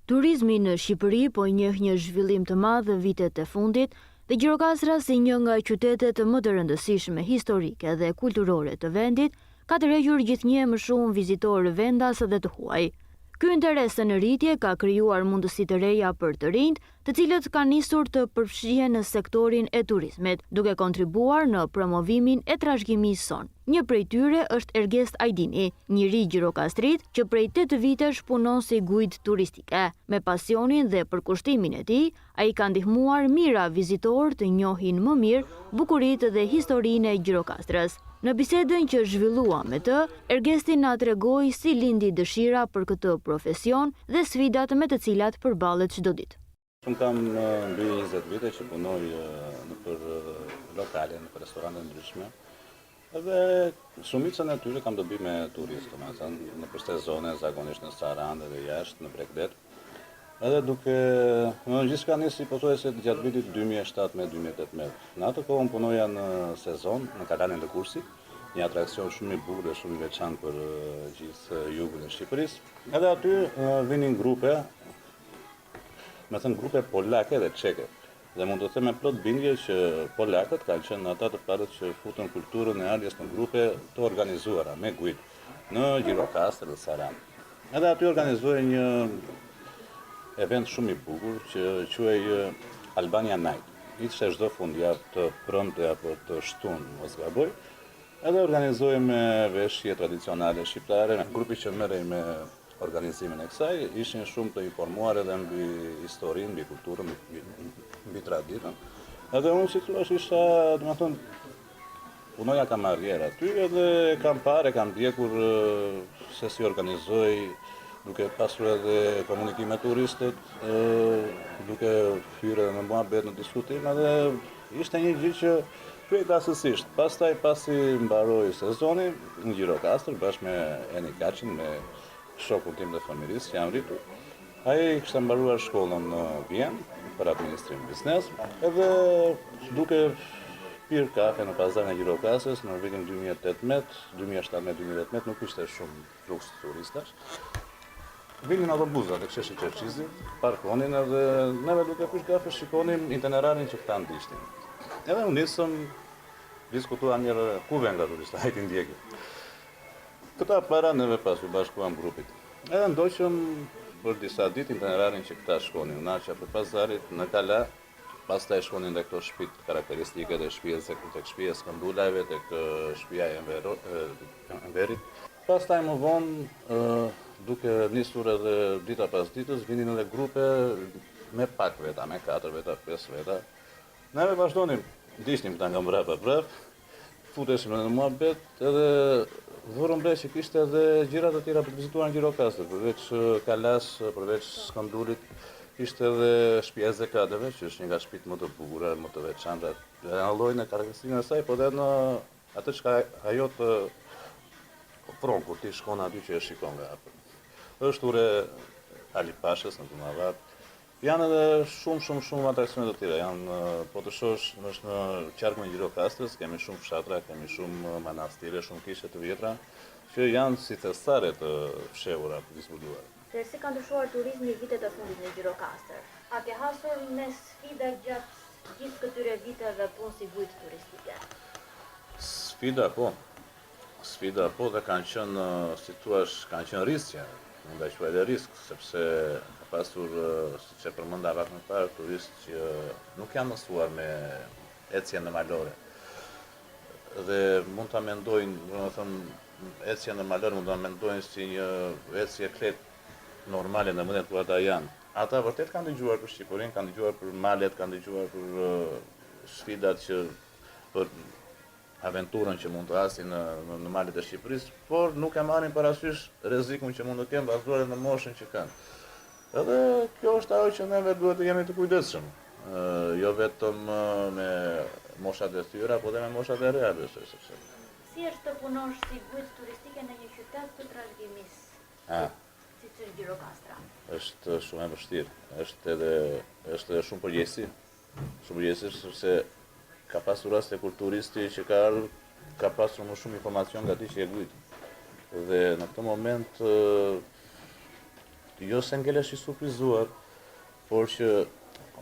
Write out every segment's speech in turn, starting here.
Turizmi në Shqipëri po njeh një zhvillim të madh vitet e fundit dhe Gjirokastra si një nga qytetet më të rëndësishme historike dhe kulturore të vendit ka tërhequr gjithnjë më shumë vizitorë vendas dhe të huaj. Ky interes në rritje ka krijuar mundësi të reja për të rinjt, të cilët kanë nisur të përfshihen në sektorin e turizmit, duke kontribuar në promovimin e trashëgimisë son. Një prej tyre është Ergest Ajdini, një ri gjirokastrit që prej 8 vitesh punon si guid turistike. Me pasionin dhe përkushtimin e tij, ai ka ndihmuar mijëra vizitorë të njohin më mirë bukuritë dhe historinë e Gjirokastrës. Në bisedën që zhvillua me të, Ergesti na tregoi si lindi dëshira për këtë profesion dhe sfidat me të cilat përballet çdo ditë. Unë kam mbi 20 vite që punoj nëpër lokale, nëpër restorante ndryshme. Edhe shumicën e tyre kam dobi me turistë, domethënë nëpër sezone, zakonisht në Sarandë dhe jashtë, në Bregdet. Edhe duke gjithçka nisi pothuajse gjatë vitit 2017-2018. Në atë kohë punoja në sezon, në Kalanën e Kursit, një atraksion shumë i bukur dhe shumë i veçantë për gjithë jugun e Shqipërisë. Edhe aty vinin grupe, grupe polake dhe çeke. Dhe mund të them me plot bindje që polakët kanë qenë ata të parët që futën kulturën e ardhjes në grupe të organizuara me guid në Gjirokastër dhe Sarandë. Edhe aty organizuai një event shumë i bukur që quhej Albania Night. Ishte çdo fundjavë të premte apo të shtunë, mos gaboj. Edhe organizoi me veshje tradicionale shqiptare. Grupi që merrej me organizimin e kësaj ishin shumë të informuar edhe mbi historinë, mbi kulturën, mbi traditën. Edhe unë si thua isha, domethënë punoja kamarrier aty edhe kam parë, kam ndjekur se si organizoi, duke pasur edhe komunikim me turistët, duke hyrë në muhabet, në diskutim, edhe ishte një gjë që kryej rastësisht. Pastaj pasi mbaroi sezoni në Gjirokastër bashkë me Eni Kaçin, me shokun tim dhe familjes që jam rritur. Ai kishte mbaruar shkollën në Vjenë për administrim biznes, edhe duke pirë kafe në pazarin e Gjirokastrës në vitin 2017-2018 nuk ishte shumë fluks turistash. Vinin autobusat e Kësheshi Qerqizi, parkonin edhe neve duke pish kafe shikonim itinerarin që këta ndishtin. Edhe unë nisëm, diskutua njërë ku vjen nga turista, hajti ndjekë. Këta para neve pas u bashkuam grupit. Edhe ndoqëm për disa ditë itinerarin që këta shkonin, në Arqa për pazarit, në Kala, pastaj shkonin dhe këto shtëpit karakteristike dhe tek shtëpia e Skëndullajve, tek shtëpia e Enverit. Pastaj më vonë, duke nisur edhe dita pas ditës, vinin edhe grupe me pak veta, me 4 veta, 5 veta. Neve vazhdonim, dishnim këta nga mbrapa, futesim në muhabet, edhe vërëm bre që kishte edhe gjëra të tjera për të vizituar në Gjirokastër, përveç Kalas, përveç Skëndullit, ishte edhe shtëpia e Zekateve, që është një nga shtëpitë më të bukura, më të veçanta, në llojin e karakteristikën e saj, po edhe në atë çka ajo të ofron kur ti shkon aty që e shikon nga afër. Është ure Ali Pashës në Dunavat. Janë edhe shumë atraksione të tjera. Janë, po të shohësh, është në qarkun e Gjirokastrës, kemi shumë fshatra, kemi shumë manastire, shumë kishe të vjetra, që janë si thesare të fshehura, të zbuluara. Se si ka ndryshuar turizmi vitet e fundit në Gjirokastër? A ke hasur me sfida gjatë gjithë këtyre viteve punë si guid turistike? Sfida po dhe kanë qenë, si thuash, kanë qenë riskje, mund ta quaj edhe risk, sepse ka pasur, siç e përmenda pak më parë, turistë që nuk janë mësuar me ecje në malore. Dhe mund ta mendojnë, domethënë, ecja në malore mund ta mendojnë si një ecje klet normale në vendet ku ata janë. Ata vërtet kanë dëgjuar për Shqipërinë, kanë dëgjuar për malet, kanë dëgjuar për sfidat që për aventurën që mund të hasin në malet e Shqipërisë, por nuk e marrin parasysh rrezikun që mund të kenë bazuar në moshën që kanë. Edhe kjo është ajo që neve duhet të jemi të kujdesshëm, jo vetëm me moshat e tyra, por edhe me moshat e reja, besoj sepse. Si është të punosh si guid turistike në një qytet të trashëgimisë, siç është Gjirokastra? Është shumë e vështirë, është shumë përgjegjësi, sepse ka pasur raste kur turisti që ka pasur më shumë informacion nga ti që e guid. Dhe në këtë moment jo se ngelesh i surprizuar, por që,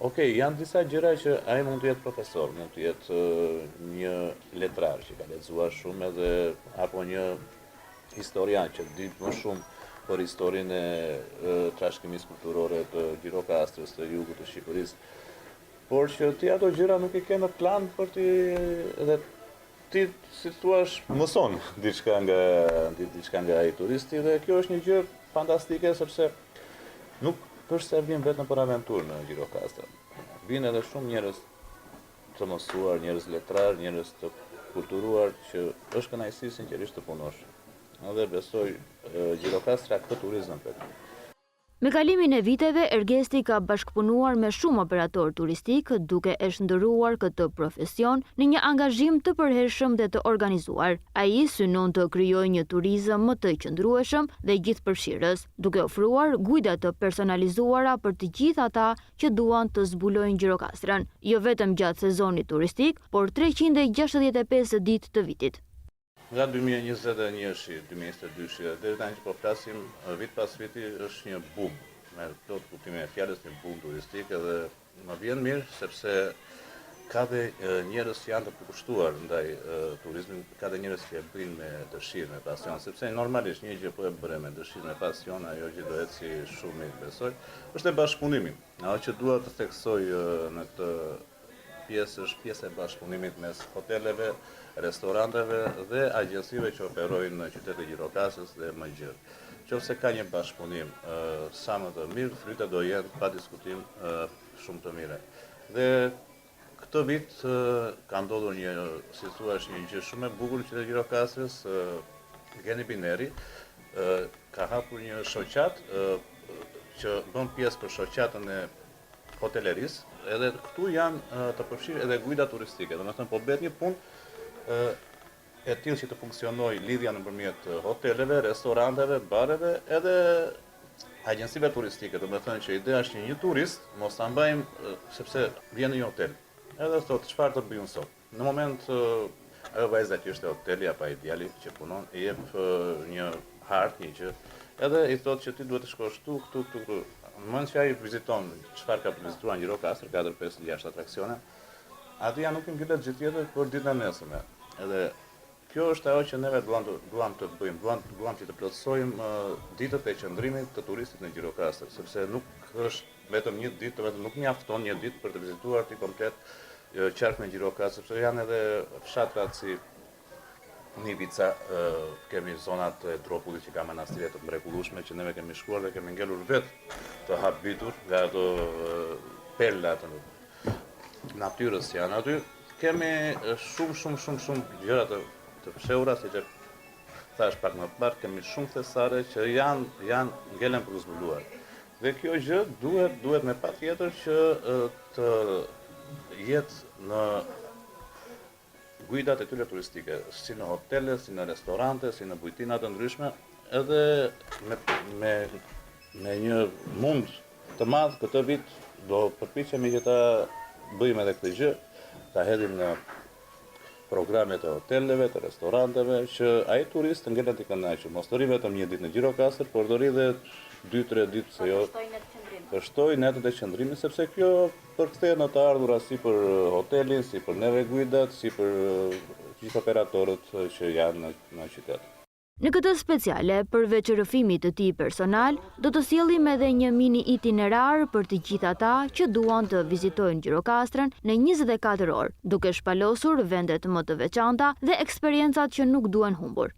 okej, janë disa gjëra që ai mund të jetë profesor, mund të jetë një letrar që ka lexuar shumë edhe apo një historian që di më shumë për historinë e trashëgimisë kulturore të Gjirokastrës, të jugut të Shqipërisë, por që ti ato gjëra nuk i ke në plan për ti edhe ti, si thua, mëson diçka nga ai turisti dhe kjo është një gjë fantastike sepse nuk është se vjen vetëm për aventurë në Gjirokastër. Vjen edhe shumë njerëz të mësuar, njerëz letrar, njerëz të kulturuar që është kënaqësi sinqerisht të punosh. Edhe besoj Gjirokastra këtë turizëm për. Me kalimin e viteve, Ergesti ka bashkëpunuar me shumë operator turistik, duke e shndërruar këtë profesion në një angazhim të përhershëm dhe të organizuar. Ai synon të krijojë një turizëm më të qëndrueshëm dhe gjithëpërfshirës, duke ofruar guida të personalizuara për të gjithë ata që duan të zbulojnë Gjirokastrën, jo vetëm gjatë sezonit turistik, por 365 ditë të vitit. Nga 2021-2022, deri tani që po flasim, vit pas viti është një boom, me plot kuptimin e fjalës, një boom turistik edhe më vjen mirë sepse ka dhe njerëz që janë të përkushtuar ndaj turizmit, ka dhe njerëz që e bëjnë me dëshirë, me pasion, sepse normalisht një gjë po e bëre me dëshirë, me pasion, ajo që do eci shumë i besoj, është e bashkëpunimi. Ajo që dua të theksoj në këtë pjesë është pjesë e bashkëpunimit mes hoteleve, restoranteve dhe agjensive që operojnë në qytetin e Gjirokastrës dhe më gjithë. Nëse ka një bashkëpunim sa më të mirë, frytet do jenë pa diskutim shumë të mire. Dhe këtë vit ka ndodhur një, si thuash, një gjë shumë e bukur në qytetin e Gjirokastrës, Geni Bineri ka hapur një shoqat që bën pjesë për shoqatën e hotelerisë, edhe këtu janë të përfshirë edhe guida turistike, domethënë po bëhet një punë e tillë që të funksionojë lidhja nëpërmjet hoteleve, restoranteve, bareve, edhe agjensive turistike, domethënë që ideja është një turist mos ta mbajmë sepse vjen në një hotel. Edhe thotë çfarë të bëjmë sot. Në moment ajo vajza që është e hoteli apo ai djali që punon i jep një hartë, një gjë, edhe i thotë që ti duhet të shkosh këtu. Në moment që ai viziton çfarë ka vizituar në Gjirokastër, 4-5 jashtë atraksione, aty nuk i ngjitet gjë tjetër për ditën e nesërme. Edhe kjo është ajo që neve duam të bëjmë, duam që të plotësojmë ditët e qëndrimit të turistit në Gjirokastër, sepse nuk është vetëm një ditë, vetëm nuk mjafton një ditë për të vizituar ti komplet qarkun e Gjirokastër, sepse janë edhe fshatrat si Nivica, kemi zonat e Dropullit që ka manastire të mrekullueshme që neve kemi shkuar dhe kemi ngelur vetë të habitur nga ato perla të natyrës që janë aty. Kemi shumë gjëra të fshehura, siç e thash pak më parë, kemi shumë thesare që janë ngelen për të zbuluar. Dhe kjo gjë duhet me patjetër që të jetë në guidat e tyre turistike, si në hotele, si në restorante, si në bujtina të ndryshme, edhe me një mund të madh këtë vit do përpiqemi që ta bëjmë edhe këtë gjë, ta hedhim në programet e hoteleve, të restoranteve, që ai turist të ngelet i kënaqur, mos të rri vetëm një ditë në Gjirokastër, por të rri edhe 2-3 ditë se jo të shtojë netët e qëndrimit, sepse kjo përkthehet në të ardhura si për hotelin, si për neve guidat, si për gjithë operatorët që janë në qytet. Në këtë speciale, përveç rrëfimit të tij personal, do të sjellim edhe një mini itinerar për të gjithë ata që duan të vizitojnë Gjirokastrën në 24 orë, duke shpalosur vendet më të veçanta dhe eksperiencat që nuk duhen humbur.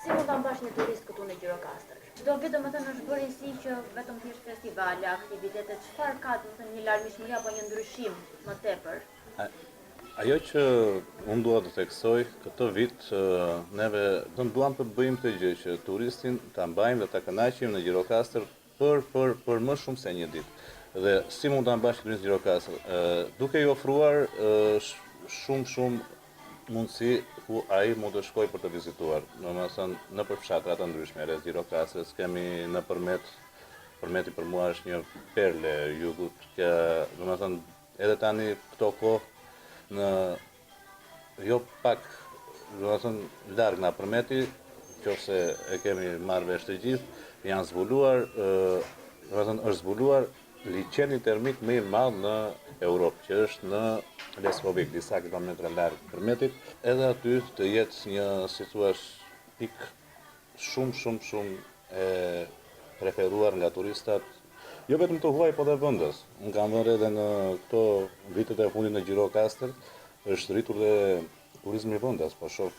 Si mund ta mbash një turist këtu në Gjirokastër? Do vi domethënë është bërë si që vetëm thjesht festivale, aktivitete, çfarë ka domethënë një larmishmëri apo një ndryshim më tepër? Ajo që unë dua të theksoj këtë vit, neve duam të bëjmë të gjë që turistin ta mbajmë dhe ta kënaqim në Gjirokastër për më shumë se një ditë. Dhe si mund ta mbash turistin në Gjirokastër? Duke i ofruar shumë mundësi ku ai mund të shkojë për të vizituar. Domethënë nëpër fshatra të ndryshme rreth Gjirokastrës kemi përmeti për mua është një perle jugut, domethënë edhe tani këto kohë në jo pak, domethënë larg nga përmeti, nëse e kemi marrë vesh të gjithë, janë zbuluar është zbuluar liçeni termik më i madh në Europë, që është në Leskovik, disa kilometra larg përmetit, edhe aty të jetë një, si thuaç, pikë shumë e preferuar nga turistat, jo vetëm të huaj, po dhe vëndës. Unë kam vënë edhe në këto vitet e fundit në Gjirokastër, është rritur dhe turizmi i vendas, po shoh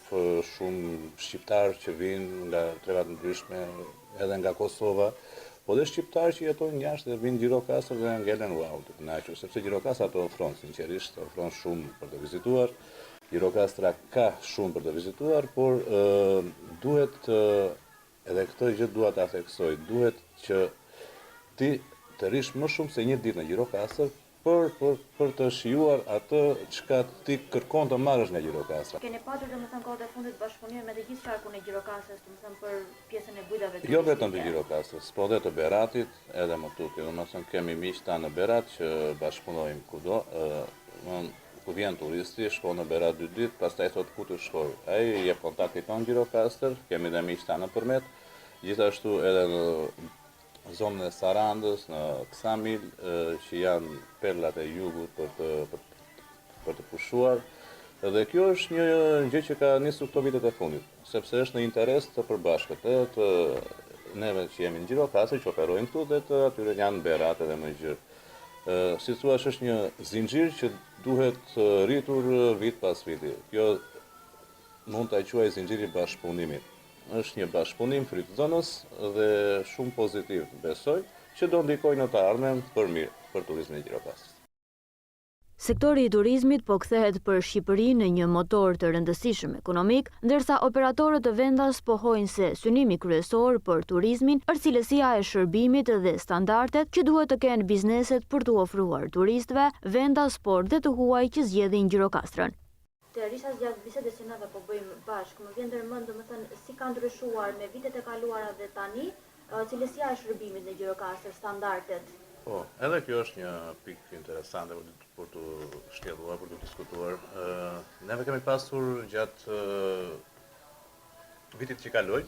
shumë shqiptarë që vinë nga trevat ndryshme, edhe nga Kosova, po dhe shqiptarë që jetojnë jashtë dhe vinë Gjirokastër dhe ngelen wow, të kënaqur, sepse Gjirokastra ato ofron, sinqerisht, ofron shumë për të vizituar. Gjirokastra ka shumë për të vizituar, por duhet, edhe këtë gjë dua ta theksoj, duhet që ti të rish më shumë se një ditë në Gjirokastër për të shijuar atë çka ti kërkon të marrësh nga Gjirokastra. Keni patur domethënë kohët e fundit bashkëpunime me të gjithë sharkun e Gjirokastrës, domethënë për pjesën e bujtave Jo vetëm të Gjirokastrës, po dhe të Beratit, edhe më tuti. Domethënë kemi miq tanë në Berat që bashkëpunojmë kudo. Ku vjen turisti, shkon në Berat 2 ditë, pastaj thot ku të shkoj. Ai jep kontaktin tonë Gjirokastër, kemi dhe miq tanë nëpërmet. Gjithashtu edhe në zonën e Sarandës, në Ksamil, që janë perlat e jugut për të pushuar. Dhe kjo është një gjë që ka nisur këto vitet e fundit, sepse është në interes të përbashkët, të neve që jemi në Gjirokastër, që operojnë këtu, dhe të atyre janë Berat edhe më gjërë. Si thua, është një zinxhir që duhet rritur vit pas viti. Kjo mund ta quaj zinxhiri bashkëpunimit. Është një bashkëpunim frytëdhënës dhe shumë pozitiv, besoj, që do ndikojë në të ardhmen për mirë për turizmin e Gjirokastrës. Sektori i turizmit po kthehet për Shqipërinë në një motor të rëndësishëm ekonomik, ndërsa operatorët të vendas pohojnë se synimi kryesor për turizmin është cilësia e shërbimit dhe standardet që duhet të kenë bizneset për të ofruar turistëve vendas, por dhe të huaj që zgjedhin Gjirokastrën. Të rishas gjatë bisedës që neve po bëjmë bashkë, më vjen ndërmend domethënë si ka ndryshuar me vitet e kaluara dhe tani, cilësia e shërbimit në Gjirokastër, standardet. Po, edhe kjo është një pikë interesante për të shtjelluar, për të diskutuar. Neve kemi pasur gjatë vitit që kaloi,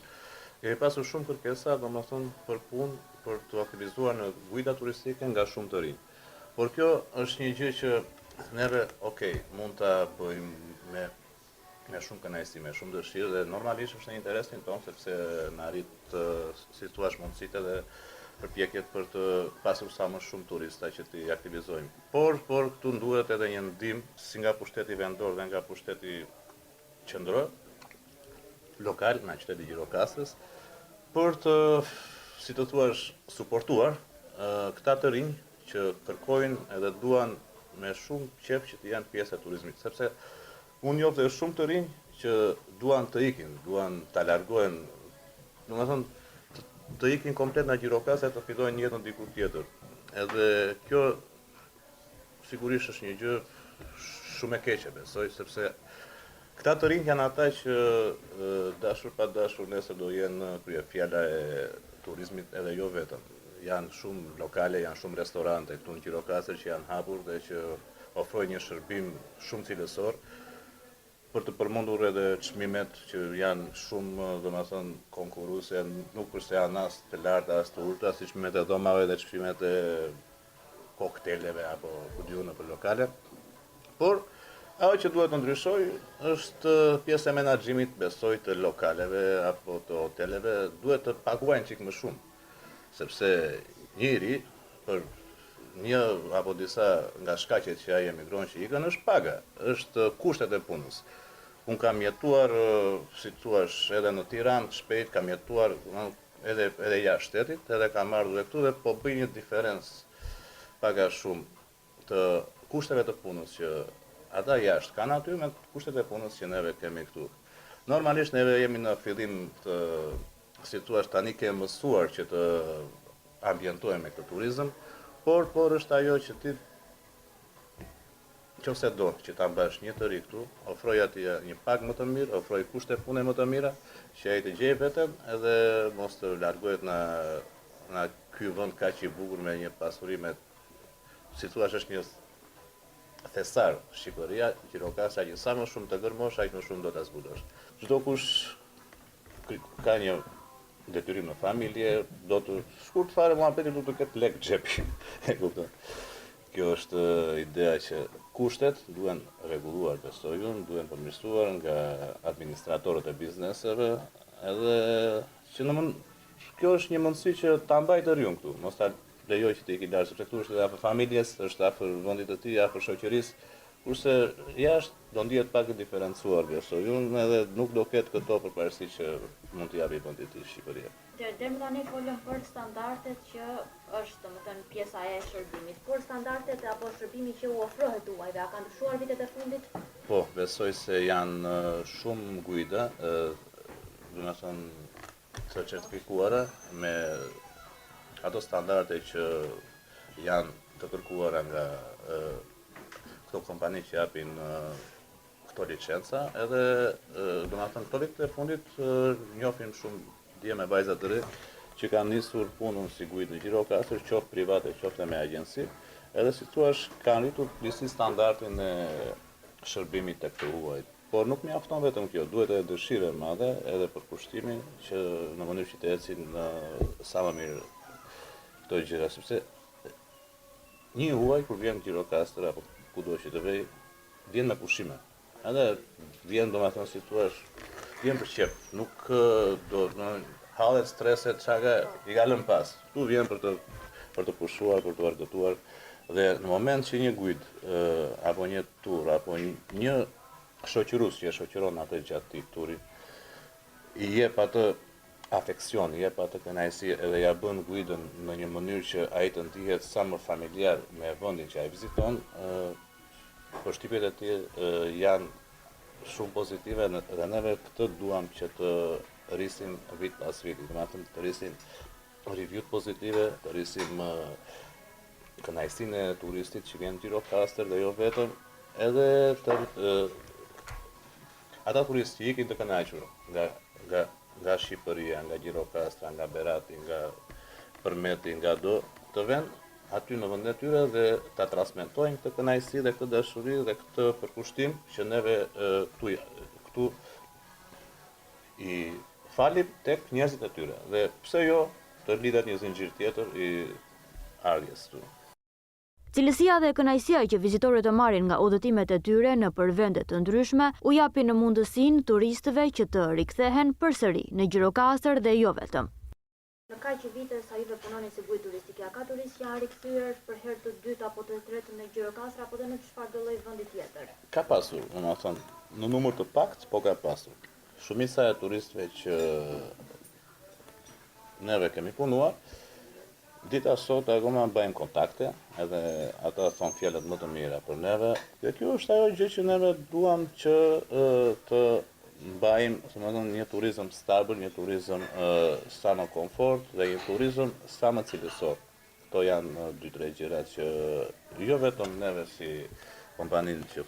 kemi pasur shumë kërkesa, domethënë për punë, për të aktivizuar në guida turistike nga shumë të rinj. Por kjo është një gjë që neve, mund ta bëjmë me shumë kënaqësi, me shumë dëshirë dhe normalisht është në interesin tonë sepse na arrit si thua mundësitë dhe përpjekjet për të pasur sa më shumë turista që t'i aktivizojmë. Por këtu duhet edhe një ndihmë si nga pushteti vendor dhe nga pushteti qendror, lokal, nga qyteti Gjirokastrës, për të, si të thuash, suportuar këta të rinj që kërkojnë edhe duan me shumë qef që të janë pjesë e turizmit, sepse unë njoh dhe shumë të rinj që duan të ikin, duan të largohen, domethënë të ikin komplet nga Gjirokastra të fillojnë jetën diku tjetër. Edhe kjo sigurisht është një gjë shumë e keqe, besoj, sepse këta të rinj janë ata që dashur pa dashur nesër do jenë kryefjala e turizmit edhe jo vetëm. Janë shumë lokale, janë shumë restorante këtu në Gjirokastër që janë hapur dhe që ofrojnë një shërbim shumë cilësor për të përmendur edhe çmimet që janë shumë, domethënë, konkurruese, nuk është se janë as të larta as të ulta, si çmimet e dhomave dhe çmimet e kokteleve apo ku diun nëpër lokale. Por ajo që duhet të ndryshoj është pjesa e menaxhimit, besoj, të lokaleve apo të hoteleve, duhet të paguajnë çik më shumë. Sepse njëri për një apo disa nga shkaqet që ai emigron që ikën është paga, është kushtet e punës. Unë kam jetuar, si thuash, edhe në Tiranë, shpejt, kam jetuar edhe jashtë shtetit, edhe kam ardhur këtu dhe po bëj një diferencë paga shumë të kushteve të punës që ata jashtë kanë aty me kushtet e punës që neve kemi këtu. Normalisht neve jemi në fillim të, si thuash, tani kemi mësuar që të ambientojmë me këtë turizëm, por është ajo që ti nëse do që ta mbash një të ri këtu, ofroj atij një pagë më të mirë, ofroj kushte pune më të mira, që ai të gjejë veten edhe mos të largohet në ky vend kaq i bukur me një pasuri me, si thua, është një thesar Shqipëria, Gjirokastra, që sa më shumë të gërmosh, aq më shumë do ta zbulosh. Çdo kush ka një detyrim në familje, do të shkurt fare muhabeti do të ketë lek xhepi. E kupton? Kjo është ideja që kushtet duhen rregulluar, besoj unë, duhen përmirësuar nga administratorët e bizneseve, edhe që kjo është një mundësi që ta mbaj të rjun këtu, mos ta lejoj që të iki larë, sepse këtu është afër familjes, është afër vendit të tij, afër shoqërisë, kurse jashtë do ndihet pak e diferencuar, besoj unë, edhe nuk do ketë këto përparësi që mund t'i japi vendi i Shqipëria. Deri më tani folëm për standardet që është, domethënë, pjesa e shërbimit, por standardet apo shërbimi që u ofrohet huajve, a kanë ndryshuar vitet e fundit? Po, besoj se janë shumë gujda, domethënë të certifikuara me ato standarde që janë të kërkuara nga këto kompani që japin këto licenca, edhe domethënë këto vitet e fundit njohim shumë dje me vajza të re që kanë nisur punën si gujë në Gjirokastër, qoftë private, qoftë me agjenci, edhe si thua kanë rritur plotësisht standardin e shërbimit tek të huajt. Por nuk mjafton vetëm kjo, duhet edhe dëshirë e madhe edhe për kushtimin që në mënyrë që të ecin sa më mirë këto gjëra, sepse një huaj kur vjen në Gjirokastër apo kudo që të vej, vjen me pushime. Edhe vjen domethënë si thua, vjen për qep, nuk do hallet streset çaka i ka lënë pas. Tu vjen për të pushuar, për të argëtuar, dhe në moment që një guid apo një tur apo një shoqërues që e shoqëron atë gjatë turit, i jep atë afeksion, i jep atë kënaqësi edhe ja bën guidën në një mënyrë që ai të ndihet sa më familjar me vendin që ai viziton, përshtypjet e tij janë shumë pozitive dhe neve këtë duam që të rrisim vit pas viti, domethënë të rrisim review pozitive, të rrisim kënaqësinë e turistit që vjen në Gjirokastër dhe jo vetëm, edhe ata turistë që ikin të kënaqur nga Shqipëria, nga Gjirokastra, nga Berati, nga Përmeti, nga do të vend aty në vendet e tyre dhe ta transmetojnë këtë kënaqësi dhe këtë dashuri dhe këtë përkushtim që neve këtu i falim tek njerëzit e tyre. Dhe pse jo të lidhet një zinxhir tjetër i ardhjes këtu. Cilësia dhe kënaqësia që vizitorët të marrin nga udhëtimet e tyre në vende të ndryshme u japin në mundësinë turistëve që të rikthehen përsëri në Gjirokastër dhe jo vetëm. Në kaq vite sa juve punoni si gujë turistike, a ka turistë që janë rikthyer për herë të dytë apo të tretë në Gjirokastër apo në çfarëdo lloj vendi tjetër? Ka pasur, domethënë, në numër të pakët, po ka pasur. Shumica e turistëve që neve kemi punuar, dita sot akoma bëjmë kontakte, edhe ata thonë fjalët më të mira për neve. Dhe kjo është ajo gjë që neve duam që të mbajmë, një turizëm stabil, një turizëm sa më komfort dhe një turizëm sa më cilësor. Këto janë 2-3 gjëra që jo vetëm neve si kompaninë që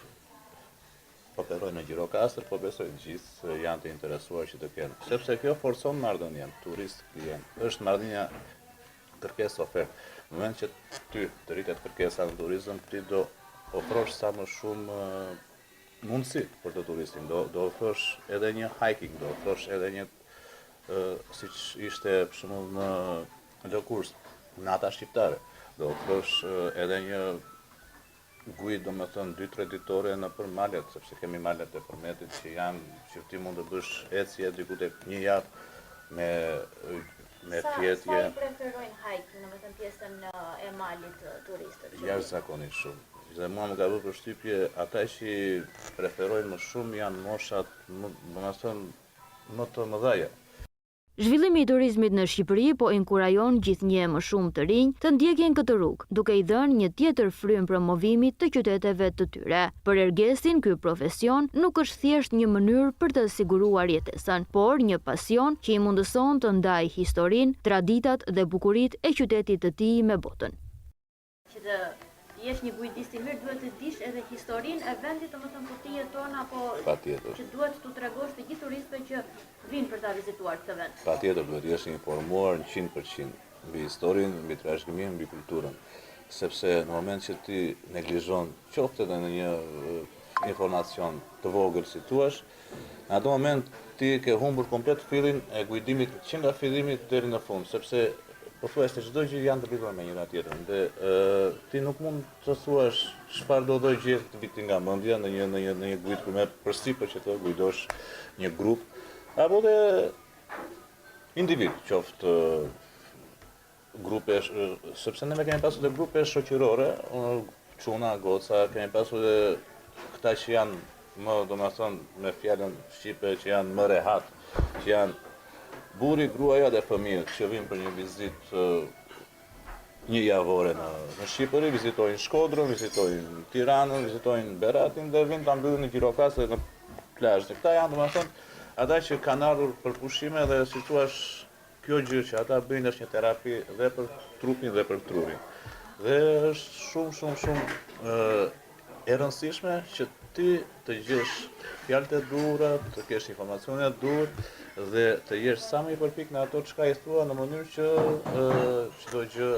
operojnë në Gjirokastër, po besoj gjithë janë të interesuar që të kenë. Sepse kjo forcon marrëdhënien, turist klient. Është marrëdhënia kërkesë ofertë. Në moment që ty të rritet kërkesa në turizëm, ti do ofrosh sa më shumë mundësi për të turistin. Do ofrosh edhe një hiking, do ofrosh edhe një, siç ishte për shembull në Lëkurs, nata shqiptare. Do ofrosh edhe një gujë, domethënë 2-3 ditore nëpër malet, sepse kemi malet e Përmetit që ti mund të bësh ecje diku tek një javë me fjetje. Sa i preferojnë hike, domethënë pjesën e malit turistët? Jashtëzakonisht shumë. Dhe mua më ka bërë përshtypje, ata që preferojnë më shumë janë moshat, domethënë më të mëdhaja. Zhvillimi i turizmit në Shqipëri po inkurajon gjithnjë më shumë të rinj të ndjekin këtë rrugë, duke i dhënë një tjetër frymë promovimit të qyteteve të tyre. Për Ergesin, ky profesion nuk është thjesht një mënyrë për të siguruar jetesën, por një pasion që i mundëson të ndajë historinë, traditat dhe bukuritë e qytetit të tij me botën. Që të jesh një guidist i mirë, duhet të dish edhe historinë e vendit, domethënë ku ti jeton, apo që duhet t'u tregosh të gjithë turistëve që vinë për ta vizituar këtë vend. Patjetër duhet të jesh informuar 100% mbi historinë, mbi trashëgiminë, mbi kulturën. Sepse në moment që ti neglizhon qoftë edhe në një informacion të vogël si thua, në atë moment ti ke humbur komplet fillin e guidimit që nga fillimi deri në fund, sepse pothuajse çdo gjë janë të lidhura me njëra tjetrën. Dhe ti nuk mund të thuash çfarë do lloj gjë të viti nga mendja në një guid kur me përsipër që të guidosh një grup apo dhe individ, qoftë grupe, sepse ne kemi pasur dhe grupe shoqërore, çuna, goca, kemi pasur dhe këta që janë më, domethënë me fjalën shqipe, që janë më rehat, që janë burri, gruaja dhe fëmijët që vinë për një vizitë një javore në Shqipëri, vizitojnë Shkodrën, vizitojnë Tiranën, vizitojnë Beratin dhe vinë ta mbyllin në Gjirokastë dhe në plazh. Këta janë domethënë ata që kanë ardhur për pushime dhe si thua kjo gjë që ata bëjnë është një terapi dhe për trupin dhe për trurin. Dhe është shumë e rëndësishme që ti të gjesh fjalët e duhura, të kesh informacionet e duhur dhe të jesh sa më i përpik në ato çka i thua në mënyrë që çdo gjë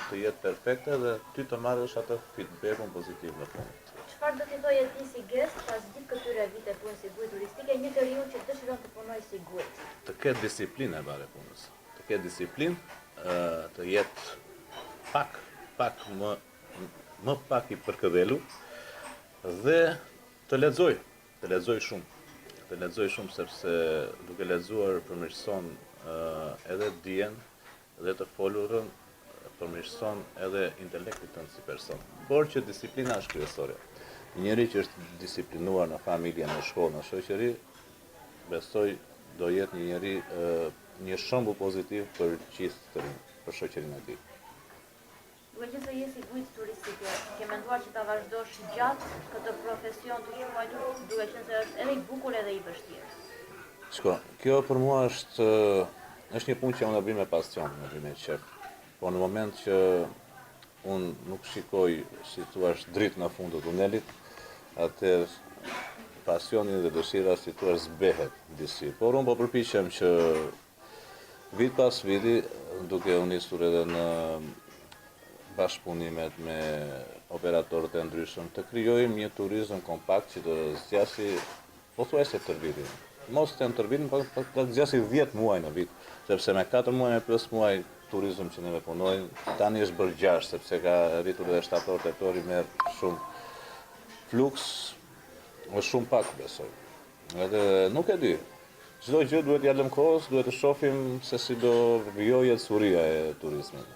të jetë perfekte dhe ty të marrësh atë feedbackun pozitiv në fund. Çfarë do t'i thojë ti si gest pas gjithë këtyre vite punë si guid turistike, një periudhë që dëshiron të punoj si guid? Të ketë disiplinë e bare punës. Të ketë disiplinë, të jetë pak më pak i përkëdhelur dhe të lexoj shumë sepse duke lexuar përmirëson edhe dijen dhe të folurën, përmirëson edhe intelektin tënd si person. Por që disiplina është kryesore. Njëri që është disiplinuar në familje, në shkollë, në shoqëri, besoj do jetë një njeri një shembull pozitiv për gjithë të rinj, për shoqërinë e tij. Duke qenë se je si guid turistike, ke menduar që ta vazhdosh gjatë këtë profesion të quajtur, duke qenë se është edhe i bukur edhe i vështirë? Shko, kjo për mua është një punë që unë e bëj me pasion, e bëj me qef. Po në moment që unë nuk shikoj, si thua, dritë në fund të tunelit, atëherë pasioni dhe dëshira, si thua, zbehet disi. Por unë po përpiqem që vit pas viti, duke u nisur edhe në bashkëpunimet me operatorët e ndryshëm, të krijojmë një turizëm kompakt që të zgjasë pothuajse tërvitin. Mos të tërvitin, por të zgjasë 10 muaj në vit, sepse me 4 muaj me plus muaj turizëm që neve punojmë, tani është bërë 6, sepse ka rritur edhe shtator tetor, merr shumë fluks, është shumë pak besoj. Edhe nuk e di. Çdo gjë duhet ja lëm kohës, duhet të shohim se si do vijojë suria e turizmit.